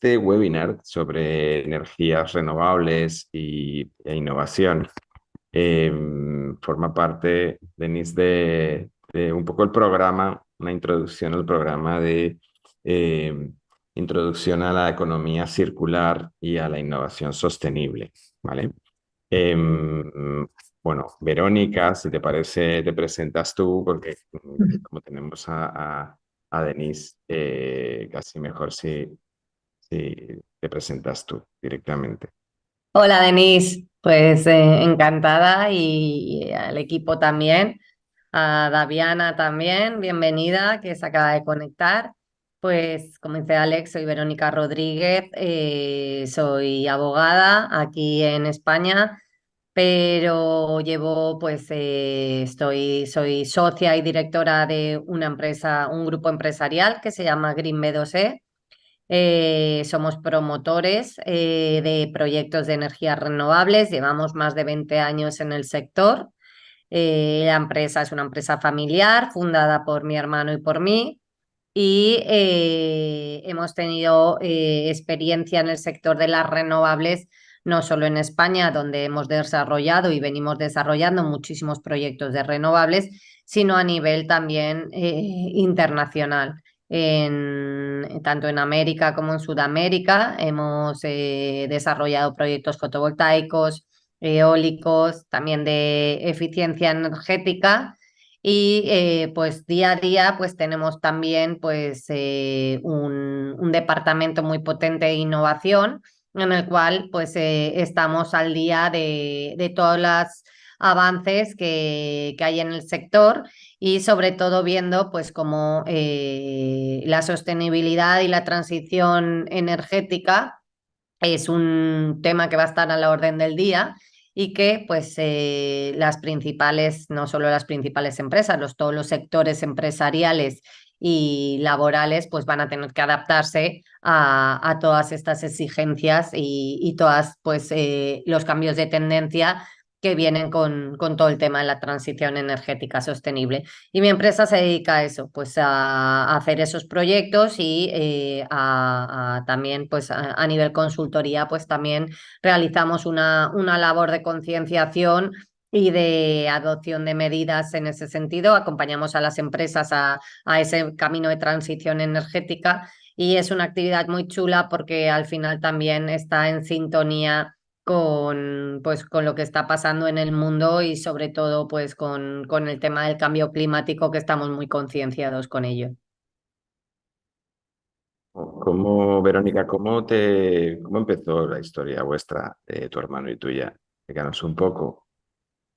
este webinar sobre energías renovables e innovación. Eh, Forma parte, Denise, de un poco el programa, una introducción al programa de eh, introducción a la economía circular y a la innovación sostenible, ¿vale? Bueno, Verónica, si te parece, te presentas tú, porque como tenemos a Denise, casi mejor si te presentas tú directamente. Hola Denise, pues encantada y al equipo también, a Daviana también, bienvenida, que se acaba de conectar. Pues como dice Alex, soy Verónica Rodríguez, soy abogada aquí en España, pero soy socia y directora de una empresa, un grupo empresarial que se llama Green Meadows E. Somos promotores de proyectos de energías renovables, llevamos más de 20 años en el sector. La empresa es una empresa familiar fundada por mi hermano y por mí y hemos tenido experiencia en el sector de las renovables, no solo en España, donde hemos desarrollado y venimos desarrollando muchísimos proyectos de renovables, sino a nivel también internacional. Tanto en América como en Sudamérica hemos desarrollado proyectos fotovoltaicos, eólicos, también de eficiencia energética y pues día a día pues tenemos también un departamento muy potente de innovación en el cual pues estamos al día de todos los avances que hay en el sector y sobre todo viendo pues cómo la sostenibilidad y la transición energética es un tema que va a estar a la orden del día y que pues las principales, no solo las principales empresas, todos los sectores empresariales y laborales pues van a tener que adaptarse a todas estas exigencias y todas pues los cambios de tendencia que vienen con todo el tema de la transición energética sostenible. Y mi empresa se dedica a eso, pues a hacer esos proyectos y también pues a nivel consultoría pues también realizamos una labor de concienciación y de adopción de medidas en ese sentido. Acompañamos a las empresas a ese camino de transición energética y es una actividad muy chula porque al final también está en sintonía con lo que está pasando en el mundo y sobre todo pues con el tema del cambio climático que estamos muy concienciados con ello. Verónica, cómo empezó la historia vuestra, de tu hermano y tuya? Díganos un poco.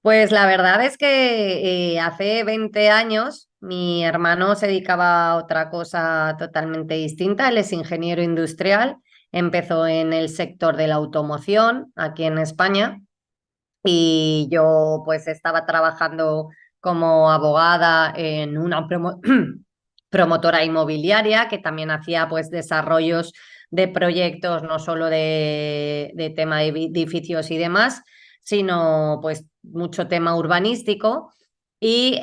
Pues la verdad es que hace 20 años mi hermano se dedicaba a otra cosa totalmente distinta. Él es ingeniero industrial, empezó en el sector de la automoción aquí en España y yo pues estaba trabajando como abogada en una promotora inmobiliaria que también hacía pues desarrollos de proyectos, no solo de tema de edificios y demás, sino pues mucho tema urbanístico. Y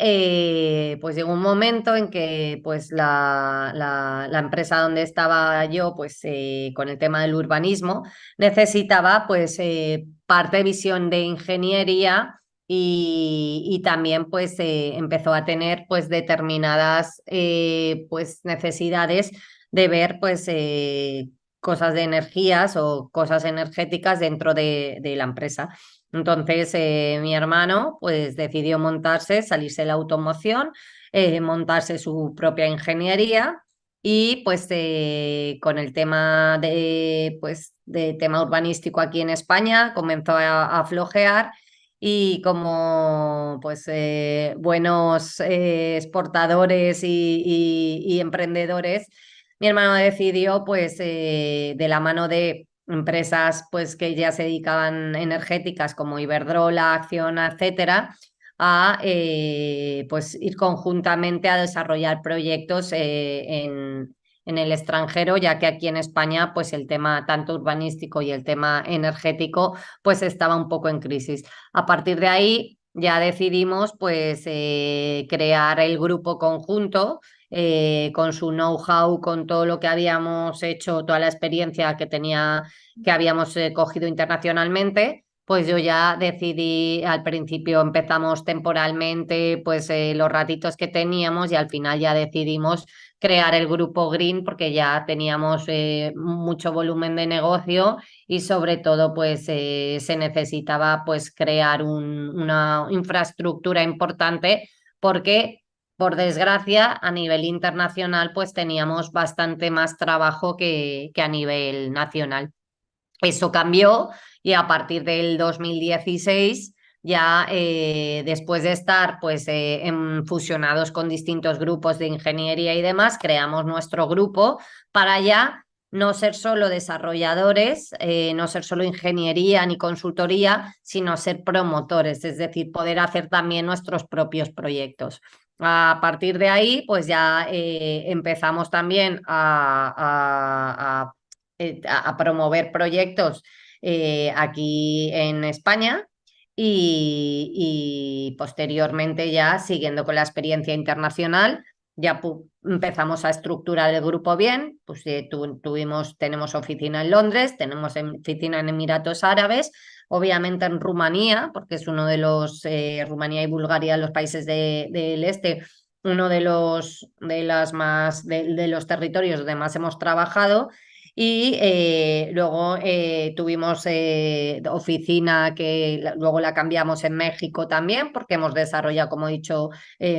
pues llegó un momento en que pues la empresa donde estaba yo pues con el tema del urbanismo necesitaba pues parte de visión de ingeniería y también pues empezó a tener pues determinadas pues necesidades de ver pues cosas de energías o cosas energéticas dentro de la empresa. Entonces mi hermano pues decidió montarse, salirse de la automoción, montarse su propia ingeniería y pues con el tema de tema urbanístico aquí en España comenzó a flojear y como pues buenos exportadores y emprendedores, mi hermano decidió pues de la mano de empresas pues que ya se dedicaban energéticas como Iberdrola, Acciona, etcétera, a pues ir conjuntamente a desarrollar proyectos en el extranjero, ya que aquí en España pues el tema tanto urbanístico y el tema energético pues estaba un poco en crisis. A partir de ahí ya decidimos pues crear el grupo conjunto con su know-how, con todo lo que habíamos hecho, toda la experiencia que habíamos cogido internacionalmente. Pues yo ya decidí, al principio empezamos temporalmente, pues los ratitos que teníamos y al final ya decidimos crear el grupo Green porque ya teníamos mucho volumen de negocio y sobre todo pues se necesitaba pues crear una infraestructura importante porque por desgracia a nivel internacional pues teníamos bastante más trabajo que a nivel nacional. Eso cambió y a partir del 2016 ya después de estar pues fusionados con distintos grupos de ingeniería y demás, creamos nuestro grupo para ya no ser solo desarrolladores, no ser solo ingeniería ni consultoría, sino ser promotores, es decir, poder hacer también nuestros propios proyectos. A partir de ahí, pues ya empezamos también a promover proyectos aquí en España y posteriormente ya siguiendo con la experiencia internacional, ya empezamos a estructurar el grupo bien, pues tenemos oficina en Londres, tenemos oficina en Emiratos Árabes, obviamente en Rumanía, porque es uno de los, Rumanía y Bulgaria, los países del este, uno de los territorios donde más hemos trabajado y luego tuvimos oficina que luego la cambiamos en México también, porque hemos desarrollado, como he dicho,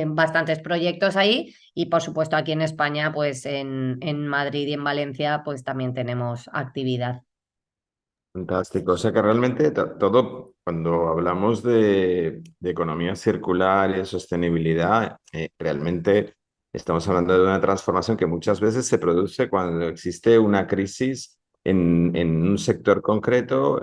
bastantes proyectos ahí. Y por supuesto aquí en España, pues en Madrid y en Valencia, pues también tenemos actividad. Fantástico. O sea que realmente todo, cuando hablamos de economía circular y de sostenibilidad, realmente estamos hablando de una transformación que muchas veces se produce cuando existe una crisis en un sector concreto,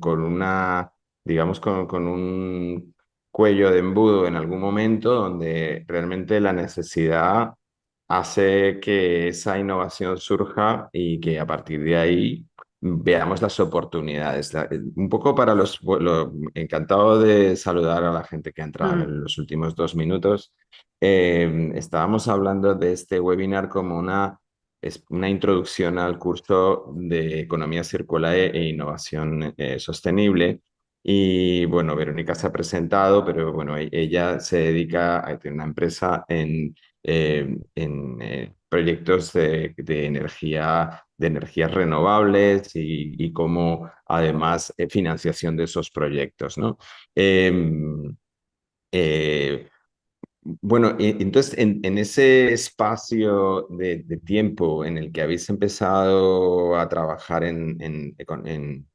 con una, digamos, con un cuello de embudo en algún momento donde realmente la necesidad hace que esa innovación surja y que a partir de ahí veamos las oportunidades. Un poco para encantado de saludar a la gente que ha entrado Mm, en los últimos 2 minutos. Estábamos hablando de este webinar como una introducción al curso de economía circular e innovación sostenible. Y bueno, Verónica se ha presentado, pero bueno, ella se dedica a tener una empresa en proyectos de energía, de energías renovables y cómo además financiación de esos proyectos, ¿no? Em, eh, bueno, entonces en ese espacio de tiempo en el que habéis empezado a trabajar en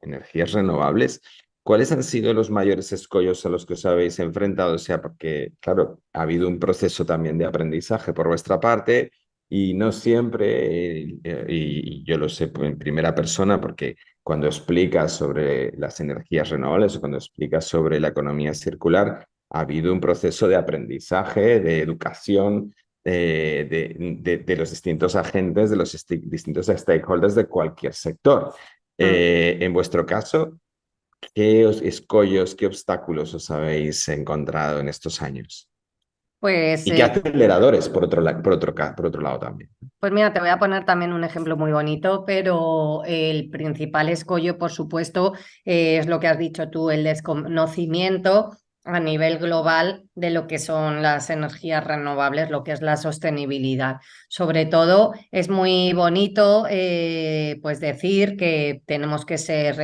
energías renovables, ¿cuáles han sido los mayores escollos a los que os habéis enfrentado? O sea, porque, claro, ha habido un proceso también de aprendizaje por vuestra parte y no siempre, y yo lo sé en primera persona, porque cuando explicas sobre las energías renovables o cuando explicas sobre la economía circular, ha habido un proceso de aprendizaje, de educación de los distintos agentes, de los distintos stakeholders de cualquier sector. mm. En vuestro caso, ¿qué escollos, qué obstáculos os habéis encontrado en estos años? Pues Y qué aceleradores, por otro lado también. Pues mira, te voy a poner también un ejemplo muy bonito, pero el principal escollo, por supuesto, es lo que has dicho tú, el desconocimiento a nivel global de lo que son las energías renovables, lo que es la sostenibilidad. Sobre todo, es muy bonito pues decir que tenemos que ser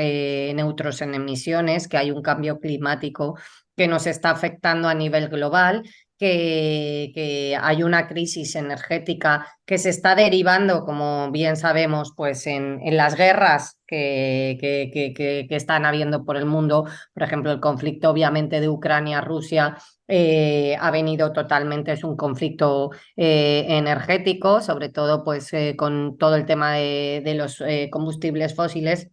neutros en emisiones, que hay un cambio climático que nos está afectando a nivel global, que hay una crisis energética que se está derivando, como bien sabemos, pues en las guerras que están habiendo por el mundo. Por ejemplo, el conflicto obviamente de Ucrania-Rusia ha venido totalmente, es un conflicto energético, sobre todo pues con todo el tema de los combustibles fósiles.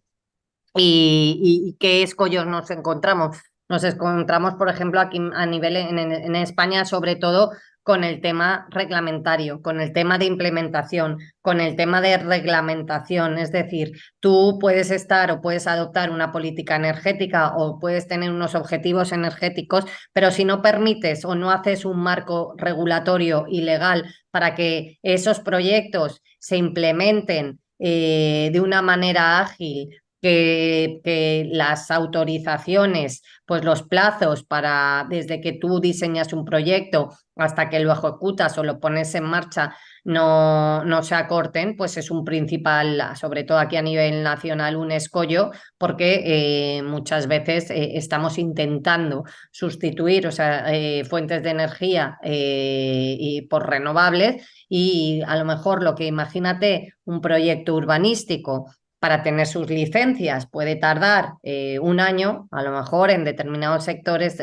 ¿Y qué escollos nos encontramos? Nos encontramos, por ejemplo, aquí a nivel en España, sobre todo con el tema reglamentario, con el tema de implementación, con el tema de reglamentación. Es decir, tú puedes estar o puedes adoptar una política energética o puedes tener unos objetivos energéticos, pero si no permites o no haces un marco regulatorio y legal para que esos proyectos se implementen de una manera ágil, que las autorizaciones, pues los plazos para desde que tú diseñas un proyecto hasta que lo ejecutas o lo pones en marcha no se acorten, pues es un principal, sobre todo aquí a nivel nacional, un escollo, porque muchas veces estamos intentando sustituir, o sea, fuentes de energía y por renovables, y a lo mejor lo que imagínate un proyecto urbanístico para tener sus licencias puede tardar un año, a lo mejor en determinados sectores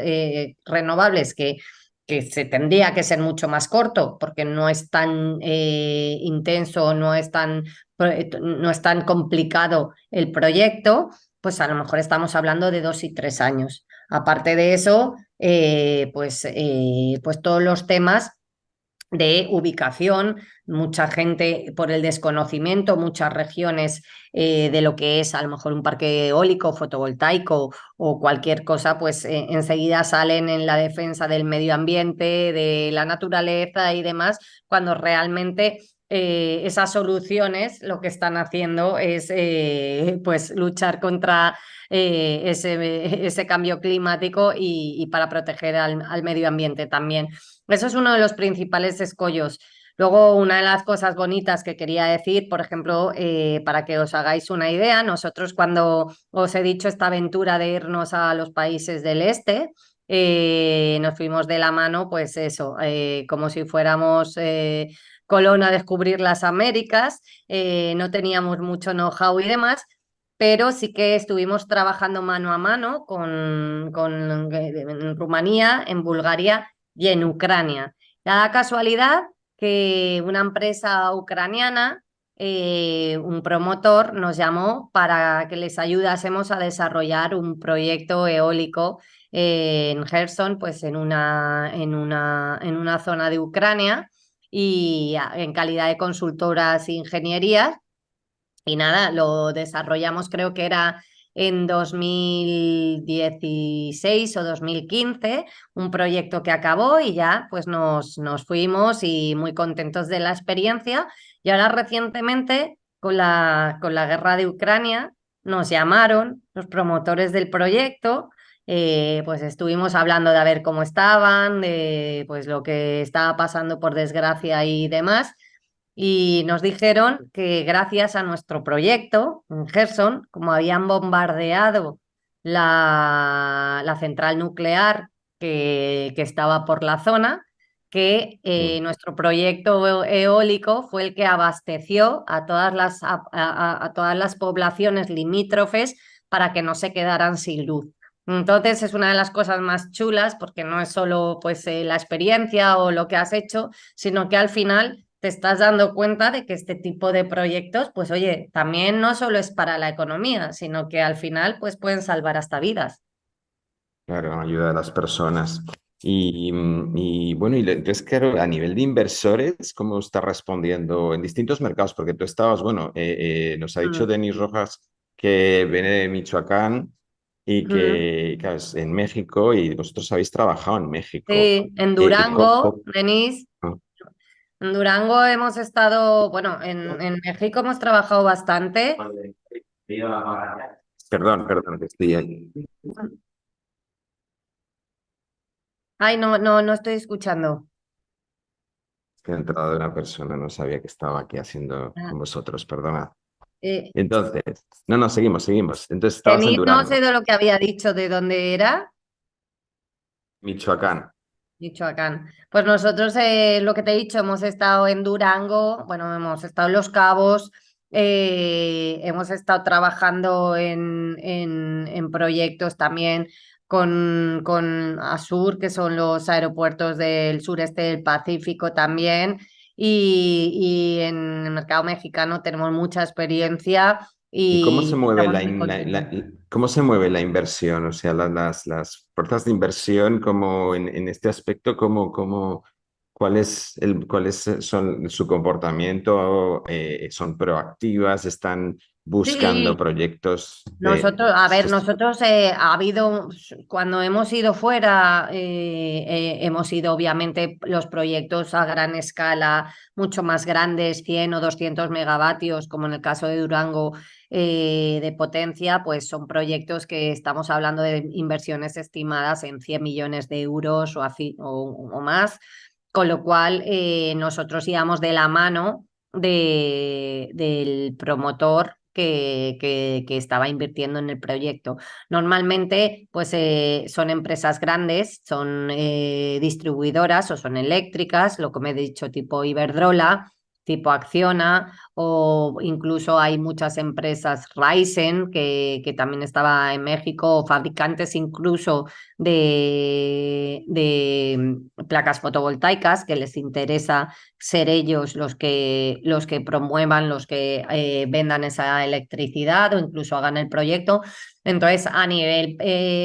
renovables que se tendría que ser mucho más corto porque no es tan intenso, no es tan complicado el proyecto, pues a lo mejor estamos hablando de 2 y 3 años. Aparte de eso, pues todos los temas de ubicación, mucha gente por el desconocimiento, muchas regiones de lo que es a lo mejor un parque eólico, fotovoltaico o cualquier cosa, pues enseguida salen en la defensa del medio ambiente, de la naturaleza y demás, cuando realmente esas soluciones lo que están haciendo es pues luchar contra ese cambio climático y para proteger al medio ambiente también. Eso es uno de los principales escollos. Luego, una de las cosas bonitas que quería decir, por ejemplo, para que os hagáis una idea, nosotros cuando os he dicho esta aventura de irnos a los países del este, nos fuimos de la mano, pues eso, como si fuéramos Colón a descubrir las Américas, no teníamos mucho know-how y demás, pero sí que estuvimos trabajando mano a mano en Rumanía, en Bulgaria y en Ucrania. Da la casualidad que una empresa ucraniana, un promotor, nos llamó para que les ayudásemos a desarrollar un proyecto eólico en Gerson, pues en una zona de Ucrania y en calidad de consultoras e ingenierías. Y nada, lo desarrollamos, creo que era en 2016 o 2015, un proyecto que acabó y ya pues nos fuimos y muy contentos de la experiencia. Y ahora recientemente, con la guerra de Ucrania, nos llamaron los promotores del proyecto, pues estuvimos hablando de a ver cómo estaban, de pues lo que estaba pasando por desgracia y demás. Y nos dijeron que gracias a nuestro proyecto en Gerson, como habían bombardeado la central nuclear que estaba por la zona, que nuestro proyecto eólico fue el que abasteció a todas las poblaciones limítrofes para que no se quedaran sin luz. Entonces es una de las cosas más chulas porque no es solo pues, la experiencia o lo que has hecho, sino que al final te estás dando cuenta de que este tipo de proyectos, pues oye, también no solo es para la economía, sino que al final pues pueden salvar hasta vidas. Claro, ayuda a las personas. Y bueno, entonces, claro, a nivel de inversores, ¿cómo está respondiendo en distintos mercados? Porque tú estabas, bueno, nos ha dicho Mm, Denis Rojas que viene de Michoacán y mm. que, claro, es en México y vosotros habéis trabajado en México. Sí, en ¿Cómo- Durango, cómo- Denis, no? en Durango hemos estado, bueno, en México hemos trabajado bastante. Perdón, que estoy ahí. Ay, no estoy escuchando. Que ha entrado una persona, no sabía que estaba aquí haciendo Ah, con vosotros, perdona. eh, Entonces, no, seguimos. Entonces, estabas en Denis, no sé Durango, de lo que había dicho, de dónde era. Michoacán. Michoacán. Pues nosotros, lo que te he dicho, hemos estado en Durango, bueno, hemos estado en Los Cabos, hemos estado trabajando en proyectos también con Asur, que son los aeropuertos del sureste del Pacífico también, y en el mercado mexicano tenemos mucha experiencia ¿Y cómo se y mueve estamos muy contentos. cómo se mueve la inversión? O sea, las fuerzas de inversión, como en este aspecto, ¿cómo? ¿Cuál es son su comportamiento? ¿Son proactivas? ¿Están buscando Sí, proyectos de... nosotros, a es que ver, nosotros ha habido, cuando hemos ido fuera, hemos ido obviamente los proyectos a gran escala, mucho más grandes, 100 o 200 megavatios, como en el caso de Durango, de potencia, pues son proyectos que estamos hablando de inversiones estimadas en 100 millones de euros o más, con lo cual nosotros íbamos de la mano del promotor que estaba invirtiendo en el proyecto. Normalmente, pues son empresas grandes, son distribuidoras o son eléctricas, lo que me he dicho, tipo Iberdrola, tipo Acciona, o incluso hay muchas empresas Ryzen, que también estaba en México, o fabricantes incluso de placas fotovoltaicas que les interesa ser ellos los que promuevan, los que vendan esa electricidad o incluso hagan el proyecto. Entonces, a nivel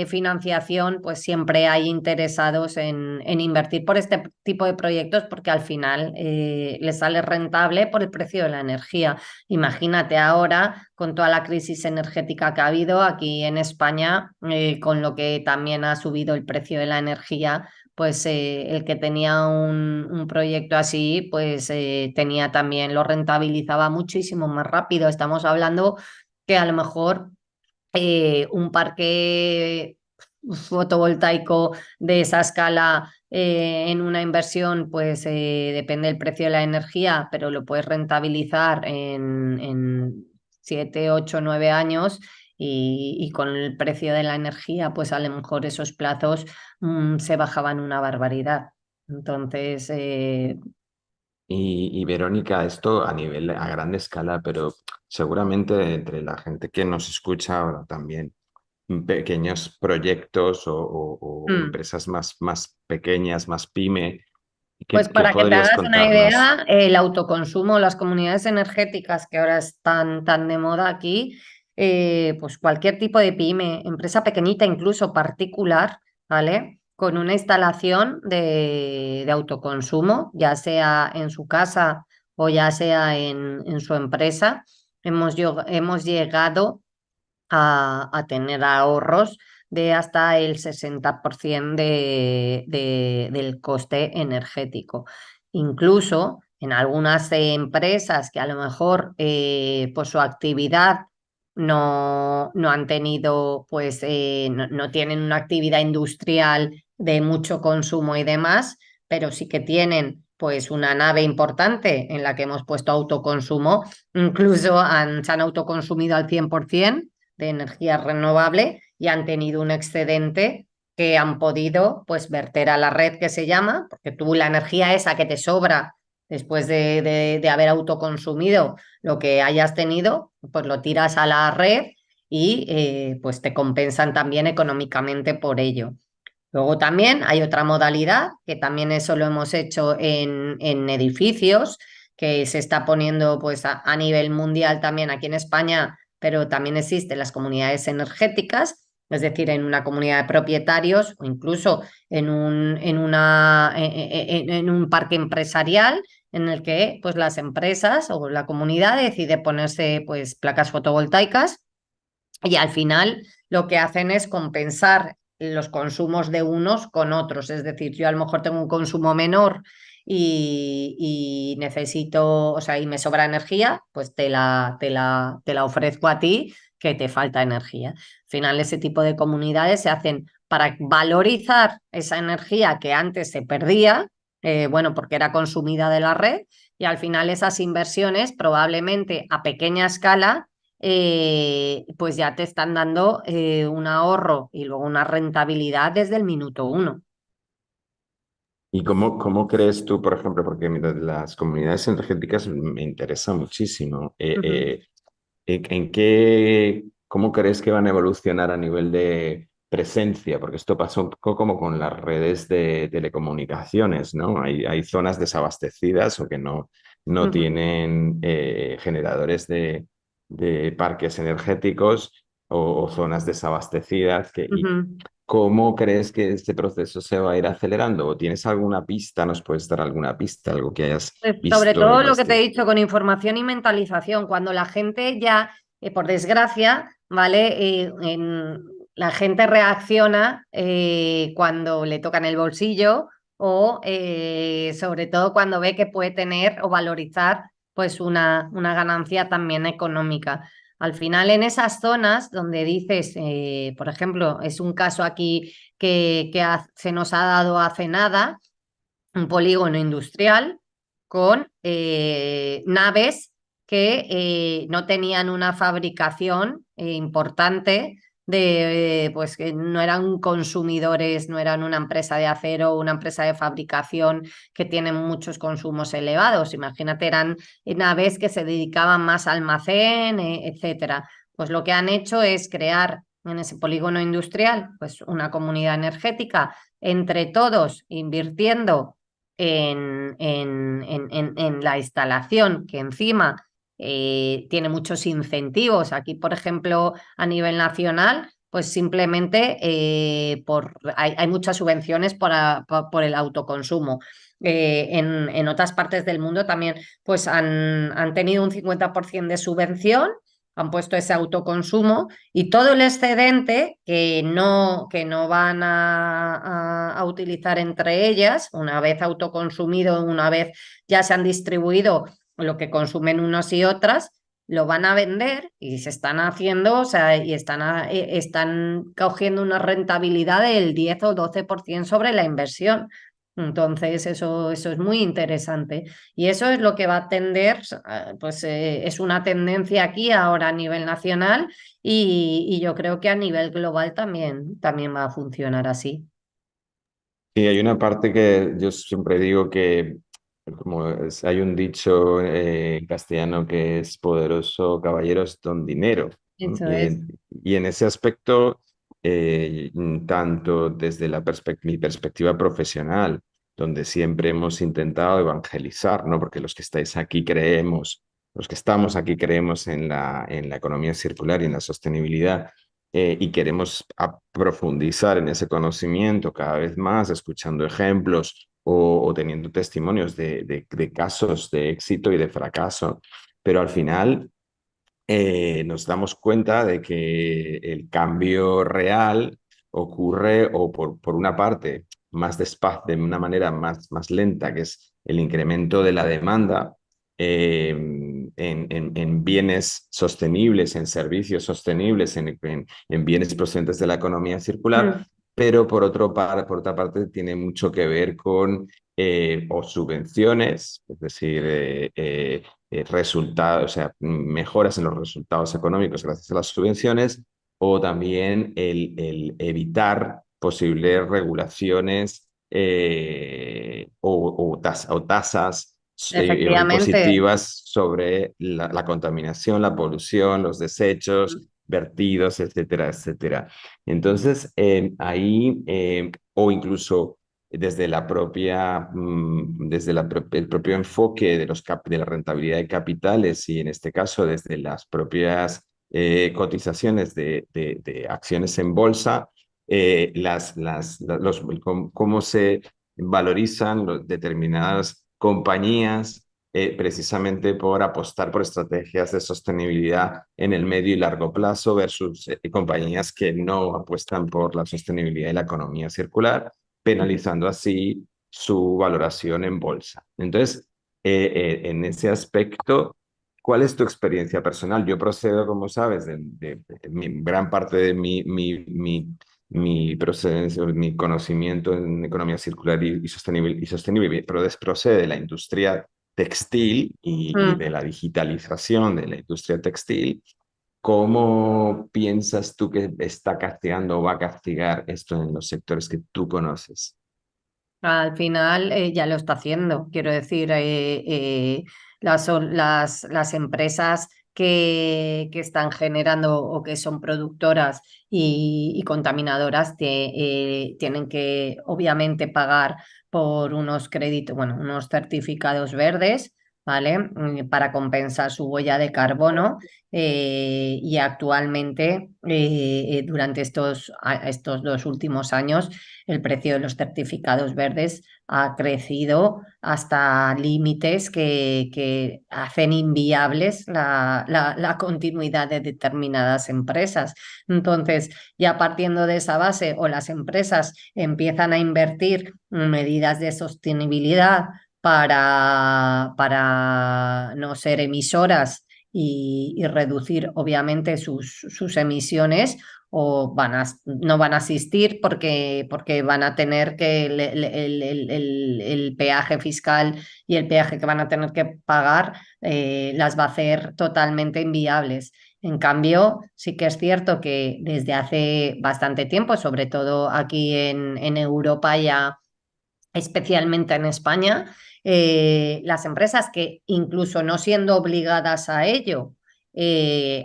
financiación, pues siempre hay interesados en invertir por este tipo de proyectos porque al final les sale rentable por el precio de la energía. Imagínate ahora con toda la crisis energética que ha habido aquí en España, con lo que también ha subido el precio de la energía, pues el que tenía un proyecto así, pues tenía también, lo rentabilizaba muchísimo más rápido. Estamos hablando que a lo mejor un parque fotovoltaico de esa escala en una inversión, pues depende del precio de la energía, pero lo puedes rentabilizar en 7, 8, 9 años y con el precio de la energía, pues a lo mejor esos plazos se bajaban una barbaridad. Entonces, Y Verónica, esto a gran escala, pero seguramente entre la gente que nos escucha ahora también, pequeños proyectos o mm, empresas más pequeñas, más pyme, ¿qué, pues qué para que te podrías hagas una contarnos? idea, el autoconsumo, las comunidades energéticas que ahora están tan de moda aquí, pues cualquier tipo de pyme, empresa pequeñita, incluso particular, ¿vale? Con una instalación de autoconsumo, ya sea en su casa o ya sea en su empresa, hemos llegado a tener ahorros de hasta el 60% del coste energético. Incluso en algunas empresas que a lo mejor por su actividad no han tenido, pues no tienen una actividad industrial de mucho consumo y demás, pero sí que tienen pues una nave importante en la que hemos puesto autoconsumo, incluso se han autoconsumido al 100% de energía renovable y han tenido un excedente que han podido pues verter a la red, que se llama, porque tú la energía esa que te sobra después de haber autoconsumido lo que hayas tenido, pues lo tiras a la red y pues te compensan también económicamente por ello. Luego también hay otra modalidad, que también eso lo hemos hecho en edificios, que se está poniendo pues a nivel mundial también aquí en España, pero también existen las comunidades energéticas, es decir, en una comunidad de propietarios o incluso en un parque empresarial en el que pues las empresas o la comunidad decide ponerse pues placas fotovoltaicas y al final lo que hacen es compensar los consumos de unos con otros. Es decir, yo a lo mejor tengo un consumo menor y necesito, o sea, y me sobra energía, pues te la ofrezco a ti que te falta energía. Al final, ese tipo de comunidades se hacen para valorizar esa energía que antes se perdía, bueno, porque era consumida de la red, y al final esas inversiones probablemente a pequeña escala pues ya te están dando un ahorro y luego una rentabilidad desde el minuto uno. ¿Y cómo crees tú, por ejemplo, porque mira, las comunidades energéticas me interesa muchísimo, Ujú, cómo crees que van a evolucionar a nivel de presencia? Porque esto pasa un poco como con las redes de telecomunicaciones, ¿no? Hay zonas desabastecidas o que no ujú. tienen generadores de parques energéticos o zonas desabastecidas. Y Ujú. ¿cómo crees que este proceso se va a ir acelerando? ¿O tienes alguna pista? ¿Nos puedes dar alguna pista? Algo que hayas Sobre visto, todo lo que te he investigado. dicho con información y mentalización, cuando la gente ya, por desgracia, ¿vale? La gente reacciona cuando le tocan el bolsillo o sobre todo cuando ve que puede tener o valorizar pues una ganancia también económica. Al final, en esas zonas donde dices, por ejemplo, es un caso aquí que se nos ha dado hace nada, un polígono industrial con naves que no tenían una fabricación importante pues que no eran consumidores, no eran una empresa de acero o una empresa de fabricación que tienen muchos consumos elevados. Imagínate, eran naves que se dedicaban más a almacén, etcétera. Pues lo que han hecho es crear en ese polígono industrial pues una comunidad energética entre todos invirtiendo en la instalación, que encima tiene muchos incentivos. Aquí, por ejemplo, a nivel nacional, pues simplemente hay muchas subvenciones por el autoconsumo. En otras partes del mundo también pues han tenido un 50% de subvención, han puesto ese autoconsumo y todo el excedente que no van a utilizar entre ellas, una vez autoconsumido, una vez ya se han distribuido lo que consumen unos y otras, lo van a vender y se están haciendo, o sea, y están cogiendo una rentabilidad del 10 o 12% sobre la inversión. Entonces, eso es muy interesante. Y eso es lo que va a tender, pues es una tendencia aquí ahora a nivel nacional y yo creo que a nivel global también va a funcionar así. Sí, hay una parte que yo siempre digo que, hay un dicho en castellano que es poderoso caballeros don dinero, ¿no? Eso es. Y en ese aspecto, tanto desde mi perspectiva profesional, donde siempre hemos intentado evangelizar, ¿no? Porque los que estáis aquí creemos, los que estamos aquí creemos en la economía circular y en la sostenibilidad, y queremos profundizar en ese conocimiento cada vez más, escuchando ejemplos o teniendo testimonios de casos de éxito y de fracaso, pero al final nos damos cuenta de que el cambio real ocurre o por una parte más despacio, de una manera más lenta, que es el incremento de la demanda en bienes sostenibles, en servicios sostenibles, en bienes procedentes de la economía circular, Mm. pero por otra parte tiene mucho que ver con o subvenciones, es decir, resultados, o sea, mejoras en los resultados económicos gracias a las subvenciones, o también el evitar posibles regulaciones o tasas Efectivamente. impositivas sobre la contaminación, la polución, los desechos, vertidos, etcétera, etcétera. Entonces, ahí, o incluso desde el propio enfoque de la rentabilidad de capitales y en este caso desde las propias cotizaciones de acciones en bolsa, cómo se valorizan determinadas compañías precisamente por apostar por estrategias de sostenibilidad en el medio y largo plazo versus compañías que no apuestan por la sostenibilidad y la economía circular, penalizando así su valoración en bolsa. Entonces, en ese aspecto, ¿cuál es tu experiencia personal? Yo procedo, como sabes, gran parte de mi procedencia, mi conocimiento en economía circular y sostenible, pero procede de la industria textil y de Mm. la digitalización de la industria textil. ¿Cómo piensas tú que está castigando o va a castigar esto en los sectores que tú conoces? Al final ya lo está haciendo. Quiero decir, las empresas que están generando o que son productoras y contaminadoras tienen que obviamente pagar por unos créditos, bueno, unos certificados verdes, ¿vale? Para compensar su huella de carbono y actualmente durante estos 2 últimos años el precio de los certificados verdes ha crecido hasta límites que hacen inviables la continuidad de determinadas empresas. Entonces, ya partiendo de esa base, o las empresas empiezan a invertir en medidas de sostenibilidad para no ser emisoras y reducir obviamente sus emisiones, o no van a asistir porque van a tener que el peaje fiscal y el peaje que van a tener que pagar las va a hacer totalmente inviables. En cambio, sí que es cierto que desde hace bastante tiempo, sobre todo aquí en Europa ya, especialmente en España, las empresas que incluso no siendo obligadas a ello,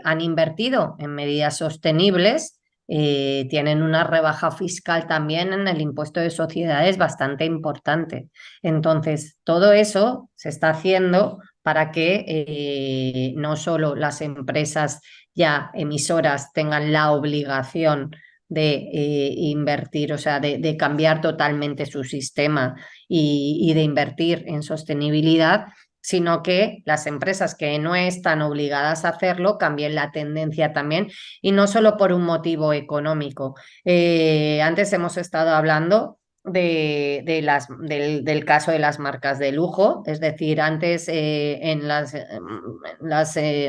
han invertido en medidas sostenibles, tienen una rebaja fiscal también en el impuesto de sociedades bastante importante. Entonces, todo eso se está haciendo para que no solo las empresas ya emisoras tengan la obligación de invertir, o sea, de cambiar totalmente su sistema y de invertir en sostenibilidad, sino que las empresas que no están obligadas a hacerlo cambien la tendencia también, y no solo por un motivo económico. Antes hemos estado hablando del caso de las marcas de lujo, es decir, antes en las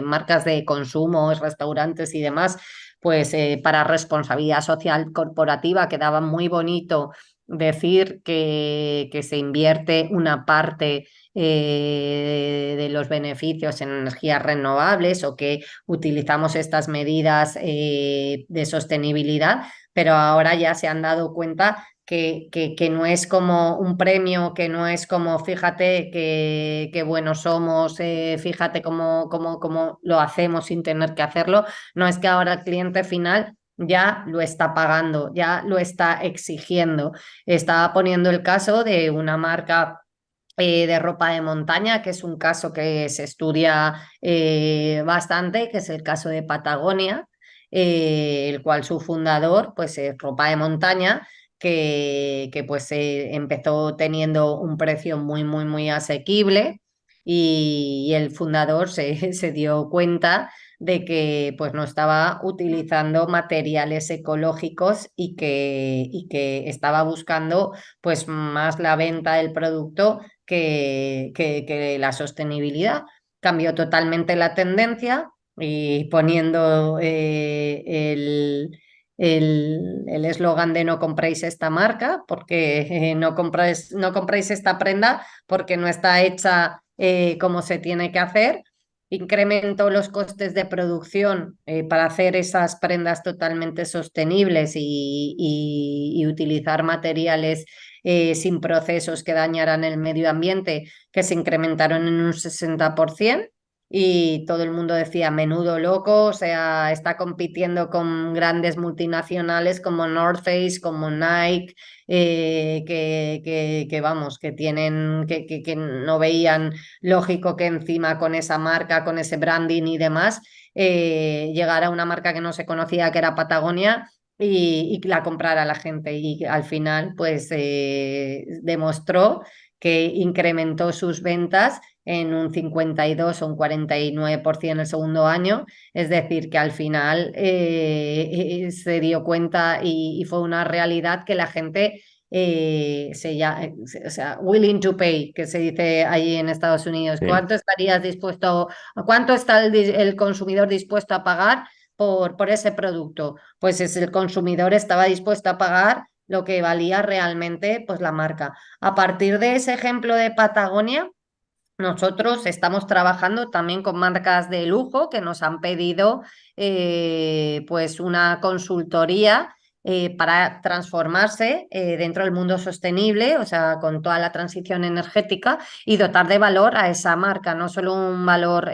marcas de consumo, restaurantes y demás, pues para responsabilidad social corporativa quedaba muy bonito decir que se invierte una parte de los beneficios en energías renovables, o que utilizamos estas medidas de sostenibilidad, pero ahora ya se han dado cuenta que no es como un premio, que no es como fíjate que buenos somos, fíjate cómo lo hacemos sin tener que hacerlo. No, es que ahora el cliente final ya lo está pagando, ya lo está exigiendo. Estaba poniendo el caso de una marca de ropa de montaña, que es un caso que se estudia bastante, que es el caso de Patagonia, el cual su fundador pues es ropa de montaña, que pues empezó teniendo un precio muy, muy, muy asequible, y el fundador se dio cuenta de que pues no estaba utilizando materiales ecológicos, y que estaba buscando pues más la venta del producto que la sostenibilidad. Cambió totalmente la tendencia, y poniendo el eslogan de no compréis esta marca, porque no compréis esta prenda porque no está hecha como se tiene que hacer. Incrementó los costes de producción para hacer esas prendas totalmente sostenibles y utilizar materiales sin procesos que dañaran el medio ambiente, que se incrementaron en un 60%. Y todo el mundo decía, menudo loco, o sea, está compitiendo con grandes multinacionales como North Face, como Nike, vamos, que no veían lógico que encima con esa marca, con ese branding y demás, llegara una marca que no se conocía, que era Patagonia, y la comprara la gente. Y al final, pues demostró que incrementó sus ventas en un 52 o un 49% el segundo año. Es decir, que al final se dio cuenta, y fue una realidad que la gente o sea, willing to pay, que se dice allí en Estados Unidos. Sí. ¿Cuánto está el consumidor dispuesto a pagar por ese producto? Pues el consumidor estaba dispuesto a pagar lo que valía realmente pues la marca. A partir de ese ejemplo de Patagonia, nosotros estamos trabajando también con marcas de lujo que nos han pedido pues una consultoría para transformarse dentro del mundo sostenible, o sea, con toda la transición energética, y dotar de valor a esa marca, no solo un valor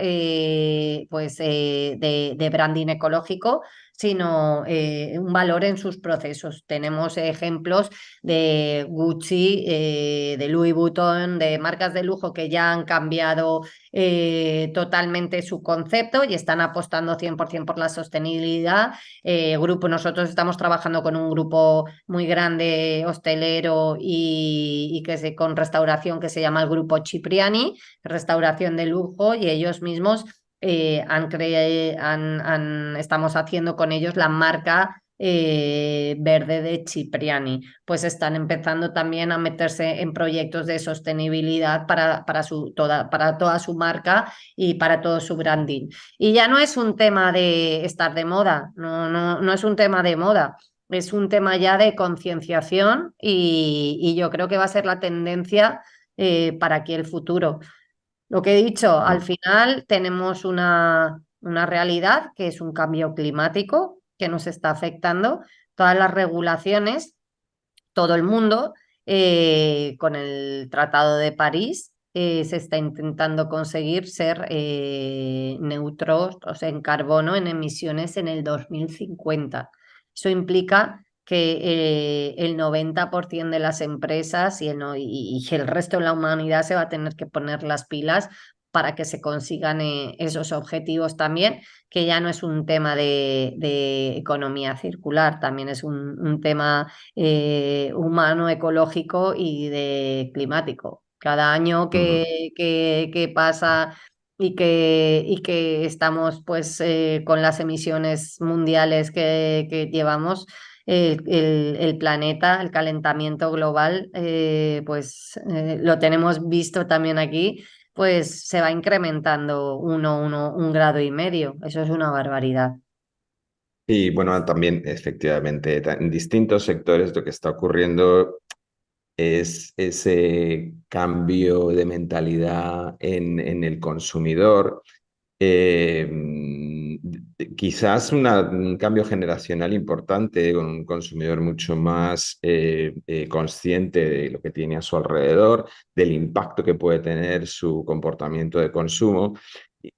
pues de branding ecológico, sino un valor en sus procesos. Tenemos ejemplos de Gucci, de Louis Vuitton, de marcas de lujo que ya han cambiado totalmente su concepto y están apostando 100% por la sostenibilidad. Nosotros estamos trabajando con un grupo muy grande hostelero y con restauración que se llama el Grupo Cipriani, restauración de lujo, y ellos mismos estamos haciendo con ellos la marca verde de Cipriani. Pues están empezando también a meterse en proyectos de sostenibilidad para toda su marca y para todo su branding. Y ya no es un tema de estar de moda, no es un tema de moda. Es un tema ya de concienciación y yo creo que va a ser la tendencia para aquí el futuro. Lo que he dicho, al final tenemos una realidad que es un cambio climático que nos está afectando. Todas las regulaciones, todo el mundo, con el Tratado de París, se está intentando conseguir ser neutros, o sea, en carbono, en emisiones en el 2050. Eso implica que el 90% de las empresas y el resto de la humanidad se va a tener que poner las pilas para que se consigan esos objetivos también, que ya no es un tema de economía circular, también es un tema humano, ecológico y de climático. Cada año Ujú. que pasa y que estamos pues con las emisiones mundiales que llevamos, el planeta, el calentamiento global, lo tenemos visto también aquí, pues se va incrementando 1,5 grados. Eso es una barbaridad. Y bueno, también efectivamente en distintos sectores lo que está ocurriendo es ese cambio de mentalidad en el consumidor. Quizás un cambio generacional importante, con un consumidor mucho más consciente de lo que tiene a su alrededor, del impacto que puede tener su comportamiento de consumo.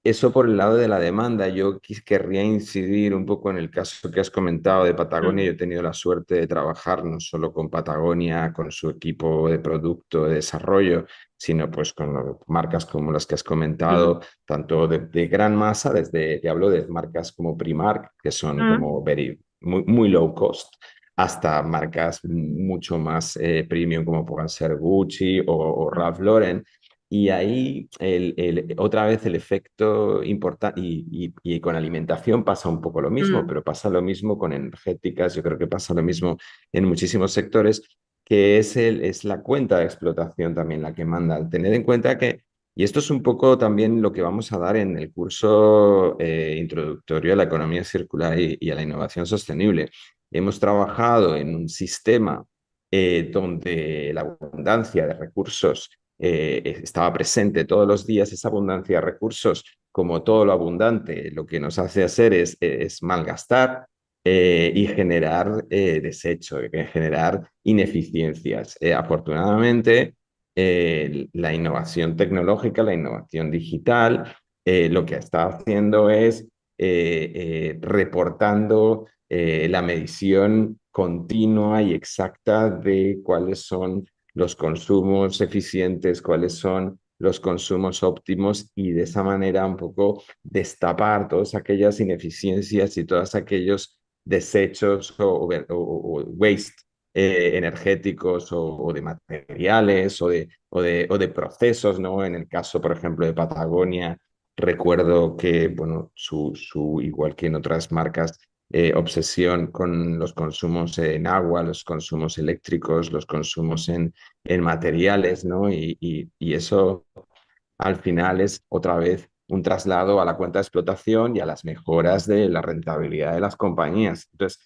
Eso por el lado de la demanda. Yo querría incidir un poco en el caso que has comentado de Patagonia. Yo he tenido la suerte de trabajar no solo con Patagonia, con su equipo de producto, de desarrollo, sino pues con marcas como las que has Mm, comentado, tanto de gran masa, te hablo de marcas como Primark, que son mm, como muy, muy low cost, hasta marcas mucho más premium como puedan ser Gucci o mm, Ralph Lauren. Y ahí otra vez el efecto importante, y con alimentación pasa un poco lo mismo, mm. pero pasa lo mismo con energéticas, yo creo que pasa lo mismo en muchísimos sectores, que es la cuenta de explotación también la que manda. Tened en cuenta que, y esto es un poco también lo que vamos a dar en el curso introductorio a la economía circular y a la innovación sostenible. Hemos trabajado en un sistema donde la abundancia de recursos estaba presente todos los días. Esa abundancia de recursos, como todo lo abundante, lo que nos hace hacer es malgastar y generar desecho, generar ineficiencias. Afortunadamente, la innovación tecnológica, la innovación digital, lo que está haciendo es reportando la medición continua y exacta de cuáles son los consumos eficientes, cuáles son los consumos óptimos, y de esa manera un poco destapar todas aquellas ineficiencias y todos aquellos desechos o waste energéticos o de materiales o de procesos, ¿no? En el caso, por ejemplo, de Patagonia, recuerdo que, bueno, igual que en otras marcas, obsesión con los consumos en agua, los consumos eléctricos, los consumos en materiales, ¿no? Y eso al final es otra vez un traslado a la cuenta de explotación y a las mejoras de la rentabilidad de las compañías. Entonces,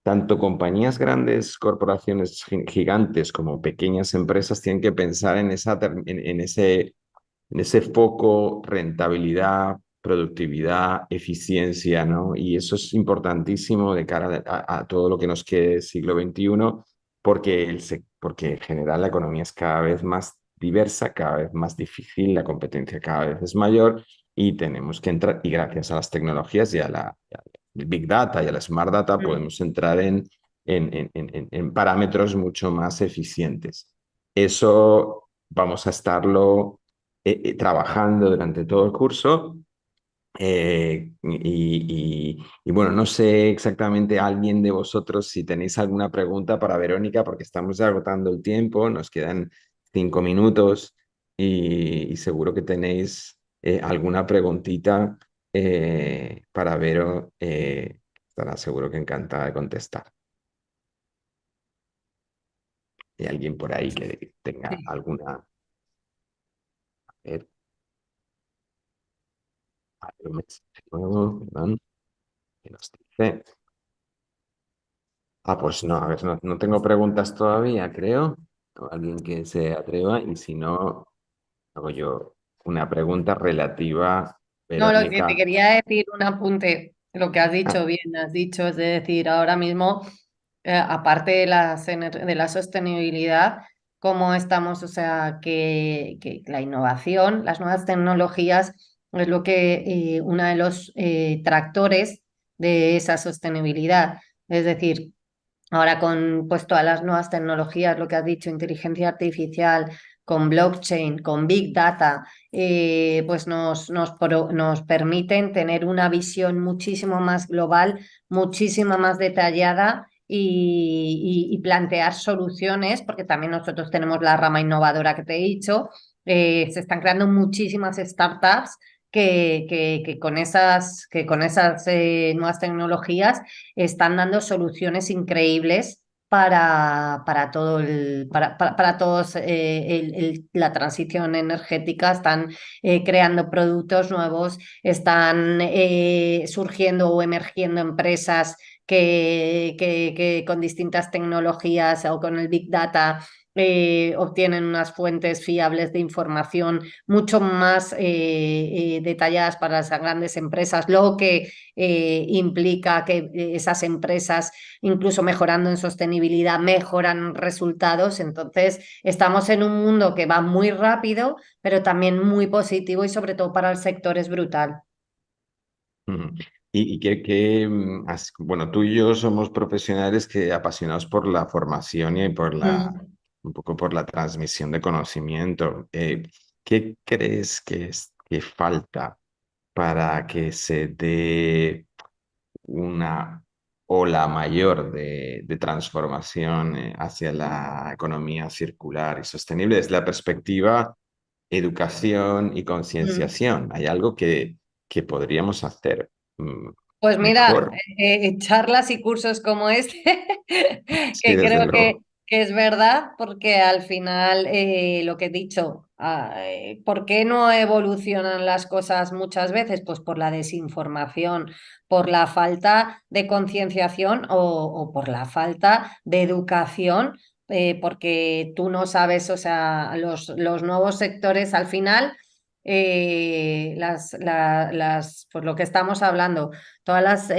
tanto compañías grandes, corporaciones gigantes, como pequeñas empresas tienen que pensar en ese foco: rentabilidad, productividad, eficiencia, ¿no? Y eso es importantísimo de cara a todo lo que nos quede siglo XXI, porque en general la economía es cada vez más diversa, cada vez más difícil, la competencia cada vez es mayor, y tenemos que entrar, y gracias a las tecnologías y a la el Big Data y a la Smart Data, podemos entrar en parámetros mucho más eficientes. Eso vamos a estarlo trabajando durante todo el curso. Y bueno, no sé exactamente alguien de vosotros si tenéis alguna pregunta para Verónica, porque estamos ya agotando el tiempo, nos quedan 5 minutos y seguro que tenéis alguna preguntita para Vero, estará seguro que encantada de contestar. ¿Hay alguien por ahí que tenga Sí. alguna? A ver, hay un mensaje nuevo, perdón, que nos dice. Pues no, a ver, no tengo preguntas todavía, creo. O alguien que se atreva, y si no, hago yo una pregunta relativa, No, lo que te Verónica. quería decir, un apunte, lo que has Ah, dicho bien, has dicho, es decir, ahora mismo, aparte de de la sostenibilidad, cómo estamos, o sea, que la innovación, las nuevas tecnologías, es lo que, uno de los tractores de esa sostenibilidad. Es decir, ahora con pues todas las nuevas tecnologías, lo que has dicho, inteligencia artificial, con blockchain, con big data, pues nos permiten tener una visión muchísimo más global, muchísimo más detallada y plantear soluciones, porque también nosotros tenemos la rama innovadora que te he dicho. Se están creando muchísimas startups que con esas nuevas tecnologías están dando soluciones increíbles para todo para todos la transición energética. Están creando productos nuevos, están surgiendo o emergiendo empresas que con distintas tecnologías o con el Big Data obtienen unas fuentes fiables de información mucho más detalladas para las grandes empresas, lo que implica que esas empresas, incluso mejorando en sostenibilidad, mejoran resultados. Entonces, estamos en un mundo que va muy rápido, pero también muy positivo y sobre todo para el sector es brutal. ujú. Bueno, tú y yo somos profesionales que apasionados por la formación y por Mm. un poco por la transmisión de conocimiento. ¿Qué crees que falta para que se dé una ola mayor de transformación hacia la economía circular y sostenible desde la perspectiva educación y Mm. concienciación? ¿Hay algo que podríamos hacer Pues mira, mejor? charlas y cursos como este, Sí, que desde creo luego. que es verdad, porque al final lo que he dicho, ¿por qué no evolucionan las cosas muchas veces? Pues por la desinformación, por la falta de concienciación o por la falta de educación, porque tú no sabes, o sea, los nuevos sectores al final pues lo que estamos hablando, todas las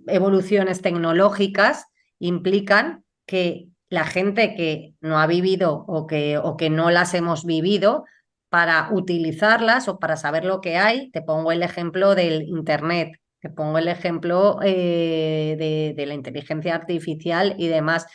evoluciones tecnológicas implican que la gente que no ha vivido o que no las hemos vivido, para utilizarlas o para saber lo que hay, te pongo el ejemplo del Internet, te pongo el ejemplo de la inteligencia artificial y demás.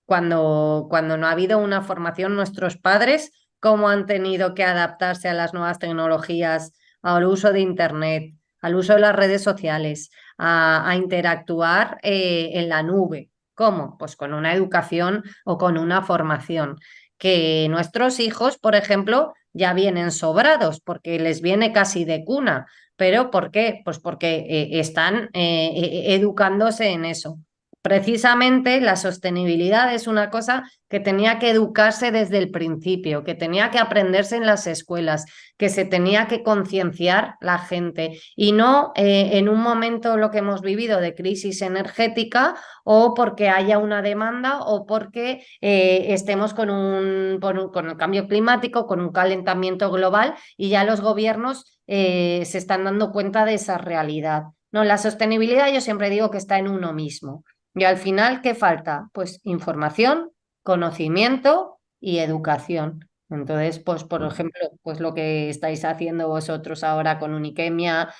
Cuando no ha habido una formación, nuestros padres, cómo han tenido que adaptarse a las nuevas tecnologías, al uso de Internet, al uso de las redes sociales, a interactuar en la nube. ¿Cómo? Pues con una educación o con una formación. Que nuestros hijos, por ejemplo, ya vienen sobrados porque les viene casi de cuna. ¿Pero por qué? Pues porque están educándose en eso. Precisamente la sostenibilidad es una cosa que tenía que educarse desde el principio, que tenía que aprenderse en las escuelas, que se tenía que concienciar la gente y no en un momento lo que hemos vivido de crisis energética o porque haya una demanda o porque estemos con el cambio climático, con un calentamiento global y ya los gobiernos se están dando cuenta de esa realidad. No, la sostenibilidad yo siempre digo que está en uno mismo. Y al final, ¿qué falta? Pues información, conocimiento y educación. Entonces, pues, por ejemplo, pues lo que estáis haciendo vosotros ahora con Uniquemia,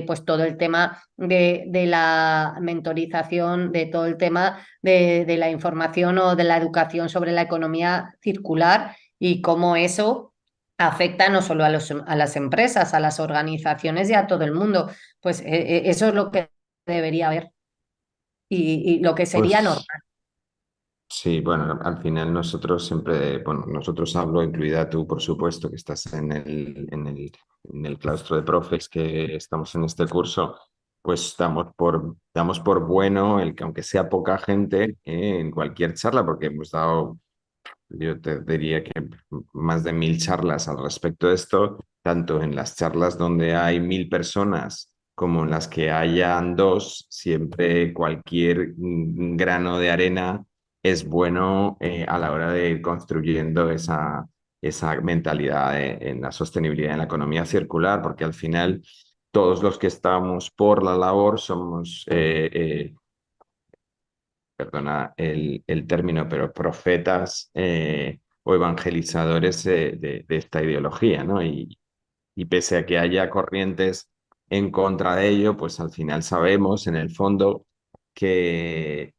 pues todo el tema de la mentorización, de todo el tema de la información o de la educación sobre la economía circular y cómo eso afecta no solo a las empresas, a las organizaciones y a todo el mundo. Pues eso es lo que debería haber y lo que sería normal. Pues sí, bueno, al final nosotros siempre, bueno, nosotros hablo, incluida tú, por supuesto, que estás en el claustro de profes que estamos en este curso, pues damos por bueno el que aunque sea poca gente en cualquier charla, porque hemos dado yo te diría que más de 1000 charlas al respecto de esto, tanto en las charlas donde hay 1000 personas como en las que hayan dos, siempre cualquier grano de arena es bueno a la hora de ir construyendo esa mentalidad en la sostenibilidad en la economía circular, porque al final todos los que estamos por la labor somos perdona el término, pero profetas o evangelizadores de esta ideología, ¿no? Y pese a que haya corrientes en contra de ello, pues al final sabemos en el fondo que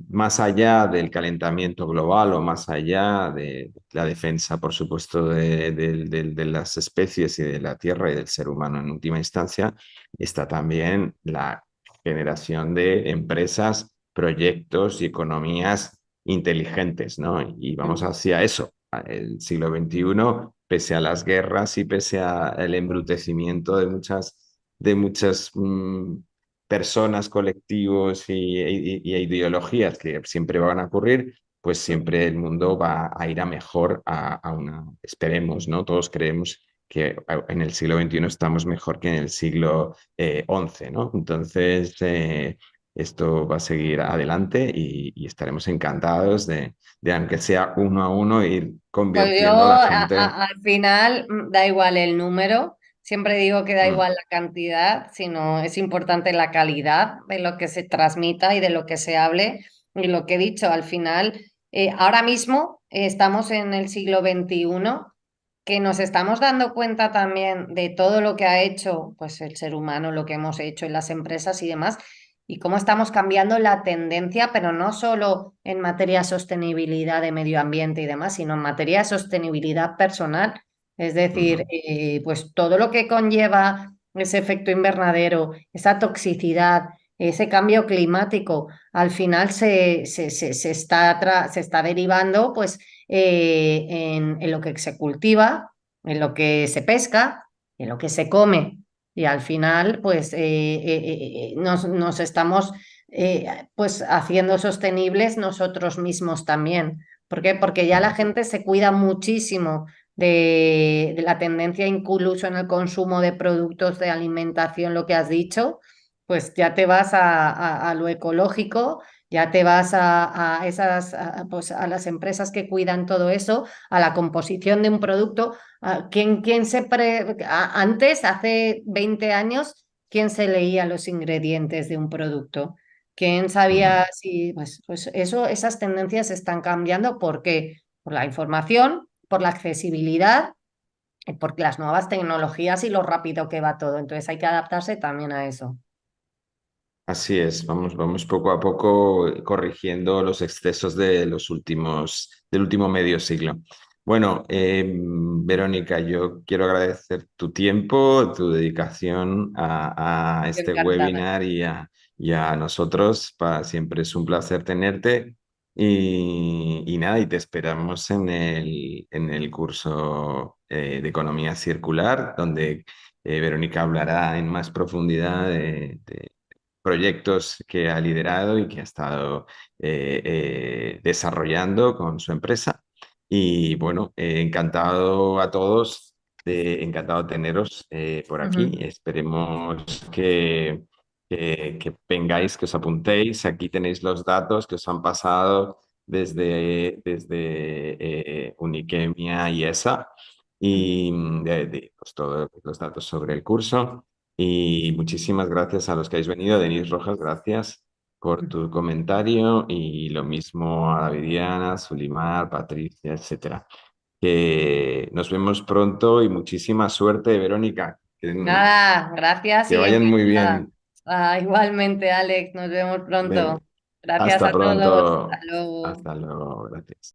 más allá del calentamiento global o más allá de la defensa, por supuesto, de las especies y de la tierra y del ser humano en última instancia, está también la generación de empresas, proyectos y economías inteligentes, ¿no? Y vamos hacia eso. El siglo XXI, pese a las guerras y pese al embrutecimiento de muchas personas, colectivos y ideologías que siempre van a ocurrir, pues siempre el mundo va a ir a mejor, esperemos, ¿no? Todos creemos que en el siglo XXI estamos mejor que en el siglo XI, ¿no? Entonces, esto va a seguir adelante y estaremos encantados aunque sea uno a uno, ir Pues yo convirtiendo a la gente. al final da igual el número, siempre digo que da Mm, igual la cantidad, sino es importante la calidad de lo que se transmita y de lo que se hable. Y lo que he dicho, al final, ahora mismo estamos en el siglo XXI, que nos estamos dando cuenta también de todo lo que ha hecho pues, el ser humano, lo que hemos hecho en las empresas y demás, y cómo estamos cambiando la tendencia, pero no solo en materia de sostenibilidad de medio ambiente y demás, sino en materia de sostenibilidad personal. Es decir, ujú. pues todo lo que conlleva ese efecto invernadero, esa toxicidad, ese cambio climático, al final se está derivando pues, en lo que se cultiva, en lo que se pesca, en lo que se come. Y al final, pues nos estamos pues haciendo sostenibles nosotros mismos también. ¿Por qué? Porque ya la gente se cuida muchísimo de la tendencia incluso en el consumo de productos de alimentación, lo que has dicho, pues ya te vas a lo ecológico, ya te vas a esas, pues a las empresas que cuidan todo eso, a la composición de un producto. ¿Quién antes, hace 20 años, quién se leía los ingredientes de un producto? ¿Quién Ujú. sabía si, pues eso, esas tendencias están cambiando? ¿Por qué? Por la información, por la accesibilidad, por las nuevas tecnologías y lo rápido que va todo. Entonces hay que adaptarse también a eso. Así es, vamos poco a poco corrigiendo los excesos del último medio siglo. Bueno, Verónica, yo quiero agradecer tu tiempo, tu dedicación a este Encantada. webinar y a nosotros. Siempre es un placer tenerte y nada, y te esperamos en el curso de Economía Circular, donde Verónica hablará en más profundidad de proyectos que ha liderado y que ha estado desarrollando con su empresa. Y bueno, encantado a todos, encantado de teneros por aquí. Ujú. Esperemos que vengáis, que os apuntéis. Aquí tenéis los datos que os han pasado desde Uniquemia y ESA y pues, todos los datos sobre el curso. Y muchísimas gracias a los que habéis venido. Denis Rojas, gracias por tu comentario y lo mismo a Davidiana, Sulimar, Patricia, etcétera. que nos vemos pronto y muchísima suerte, Verónica. Nada, gracias Que y vayan muy encantada. bien. Igualmente, Alex, nos vemos pronto. Ven, Gracias hasta a todos. Hasta pronto. luego. Hasta luego. Gracias.